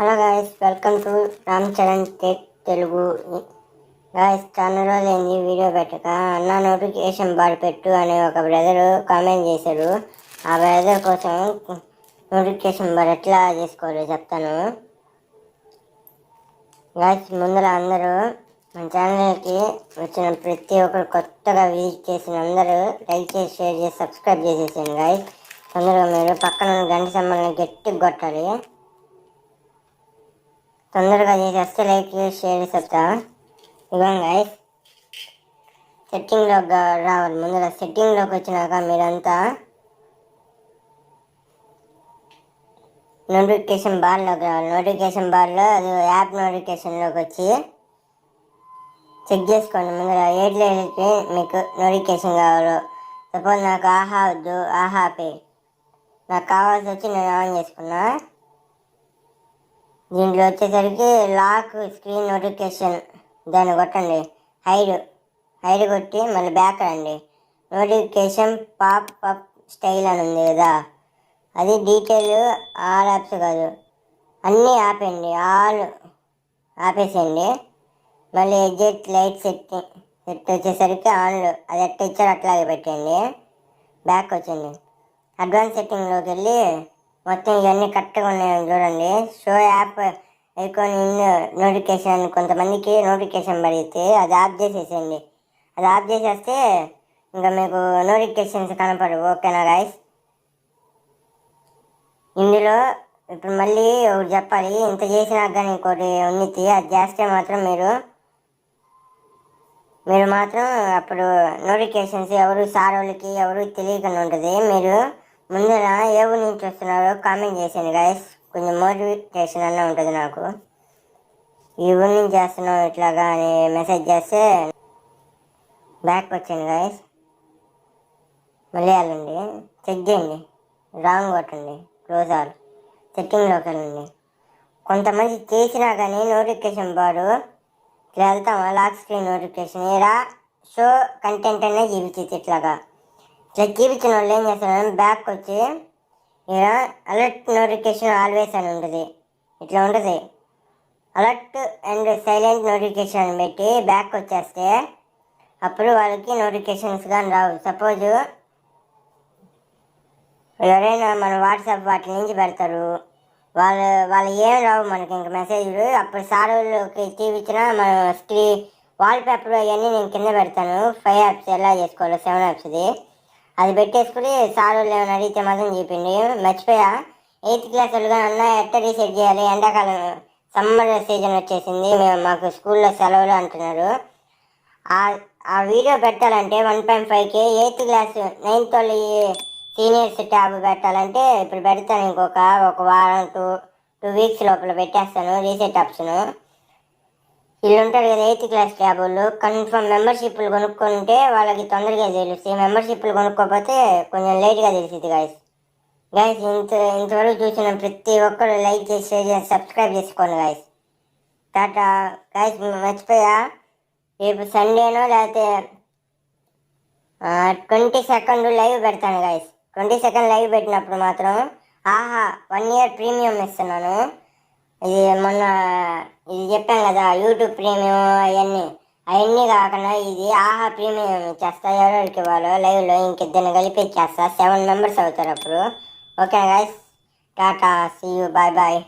Hello guys, welcome to Ram Charan tech Telugu. Guys, చాలా రోజులైంది video పెట్టక. అన్న నోటిఫికేషన్ బార్ పెట్టు అని ఒక బ్రదరు కామెంట్ చేశారు. ఆ బ్రదర్ కోసం నోటిఫికేషన్ బార్ ఎట్లా చేసుకోవాలో చెప్తాను. గాయస్, ముందర అందరూ మన ఛానల్కి వచ్చిన ప్రతి ఒక్కరు కొత్తగా విజిట్ చేసిన అందరూ లైక్ చేసి, షేర్ చేసి, సబ్స్క్రైబ్ చేసేసాను. గాయస్, తొందరగా మీరు పక్కన గంట సంబంధం గట్టిగా కొట్టాలి. తొందరగా చేసేస్తే లైక్ చేసి షేర్ చెప్తా. ఇవ్వండి గైస్, సెట్టింగ్లోకి రావాలి. ముందర సెట్టింగ్లోకి వచ్చినాక మీరంతా నోటిఫికేషన్ బార్లోకి రావాలి. నోటిఫికేషన్ బార్లో అది యాప్ నోటిఫికేషన్లోకి వచ్చి చెక్ చేసుకోండి. ముందర ఏట్లకి మీకు నోటిఫికేషన్ కావాలో. సపోజ్ నాకు ఆహా వద్దు, ఆహా పే నాకు కావాల్సి వచ్చి నేను ఆన్ చేసుకున్నా. దీంట్లో వచ్చేసరికి లాక్ స్క్రీన్ నోటిఫికేషన్ దాన్ని కొట్టండి. హైడ్ కొట్టి మళ్ళీ బ్యాక్ రండి. నోటిఫికేషన్ పాప్ అప్ స్టైల్ అని ఉంది కదా, అది డీటెయిల్ ఆల్ యాప్స్ కాదు, అన్నీ ఆపేయండి. ఆల్ ఆపేసేయండి. మళ్ళీ ఎగ్జిట్ లైట్ సెట్ వచ్చేసరికి ఆన్లో అది ఎట్ట ఇచ్చారో అట్లాగే పెట్టండి. బ్యాక్ వచ్చింది. అడ్వాన్స్ సెట్టింగ్లోకి వెళ్ళి మొత్తం ఇవన్నీ కరెక్ట్గా ఉన్నాయని చూడండి. Show app icon in notification, కొంతమందికి నోటిఫికేషన్ పడితే అది ఆఫ్ చేసేసేయండి. అది ఆఫ్ చేసేస్తే ఇంకా మీకు నోటిఫికేషన్స్ కనపడవు. ఓకేనా గాయస్? ఇందులో ఇప్పుడు మళ్ళీ ఒకటి చెప్పాలి. ఇంత చేసినాక కానీ ఇంకోటి ఉన్నితి అది చేస్తే మాత్రం మీరు మాత్రం అప్పుడు నోటిఫికేషన్స్ ఎవరు సార్ వాళ్ళకి ఎవరు తెలియకుండా ఉంటుంది. మీరు ముందర ఏ ఊరి నుంచి వస్తున్నారో కామెంట్ చేసాను గాయస్, కొంచెం మోటివేషన్ అన్న ఉంటుంది నాకు. ఈ ఊరి నుంచి చేస్తున్నాం ఇట్లాగా అని మెసేజ్ చేస్తే బ్యాక్ వచ్చాను గాయస్. మళ్ళీ వెళ్ళండి, చెక్ చేయండి, రాంగ్ కొట్టండి, క్లోజ్ ఆల్, సెట్టింగ్లోకి వెళ్ళండి. కొంతమంది చేసినా కానీ నోటిఫికేషన్ బారు ఇట్లా వెళ్తామా, లాక్ స్క్రీన్ నోటిఫికేషన్ ఇలా షో కంటెంట్ అనేది చూపించింది. ఇట్లా చూపించిన వాళ్ళు ఏం చేస్తారు, బ్యాక్ వచ్చి ఇలా అలర్ట్ నోటిఫికేషన్ ఆల్వేస్ అని ఉంటుంది. ఇట్లా ఉంటుంది. అలర్ట్ అండ్ సైలెంట్ నోటిఫికేషన్ అని పెట్టి బ్యాక్ వచ్చేస్తే అప్పుడు వాళ్ళకి నోటిఫికేషన్స్ కానీ రావు. సపోజ్ ఎవరైనా మన వాట్సాప్ వాటి నుంచి పెడతారు, వాళ్ళు ఏం రావు మనకి ఇంక మెసేజ్లు. అప్పుడు సార్ వాళ్ళకి చూపించిన మన వాల్పేపర్ అవన్నీ నేను కింద పెడతాను. 5 యాప్స్ ఎలా చేసుకోవాలో, 7 యాప్స్ది అది పెట్టేసుకుని సార్ వాళ్ళు ఏమైనా అడిగితే మాత్రం చెప్పింది. మర్చిపోయా, 8th క్లాస్ వాళ్ళుగా అన్న ఎట్ట రీసెట్ చేయాలి, ఎండాకాలం సమ్మర్ సీజన్ వచ్చేసింది, మాకు స్కూల్లో సెలవులు అంటున్నారు. ఆ వీడియో పెట్టాలంటే 1.5K 8th క్లాస్ 9th వాళ్ళు సీనియర్స్ ట్యాబ్ పెట్టాలంటే ఇప్పుడు పెడతాను. ఒక వారం 2 వీక్స్ లోపల పెట్టేస్తాను రీసెట్ ఆప్షను. వీళ్ళు ఉంటారు కదా 8th క్లాస్ ట్యాబ్ వాళ్ళు, కన్ఫర్మ్ మెంబర్షిప్లు కొనుక్కుంటే వాళ్ళకి తొందరగా తెలుస్తాయి. మెంబర్షిప్లు కొనుక్కోకపోతే కొంచెం లేట్గా తెలిసింది. గాయస్ ఇంతవరకు చూసిన ప్రతి ఒక్కరు లైక్ చేసి, షేర్ చేసి, సబ్స్క్రైబ్ చేసుకోండి గాయస్. టాటా గాయస్. మర్చిపోయా, రేపు సండేనో లేకపోతే 22nd లైవ్ పెడతాను గాయస్. 22nd లైవ్ పెట్టినప్పుడు మాత్రం ఆహా 1 year ప్రీమియం ఇస్తున్నాను. ఇది మొన్న ఇది చెప్పాను కదా, యూట్యూబ్ ప్రీమియం అవన్నీ కాకుండా ఇది ఆహా ప్రీమియం ఇచ్చేస్తా. ఎవరికి ఇవ్వాలో లైవ్లో ఇంకిద్దరిని కలిపి ఇచ్చేస్తా. 7 members అవుతారు అప్పుడు. Okay guys, tata, see you, bye bye.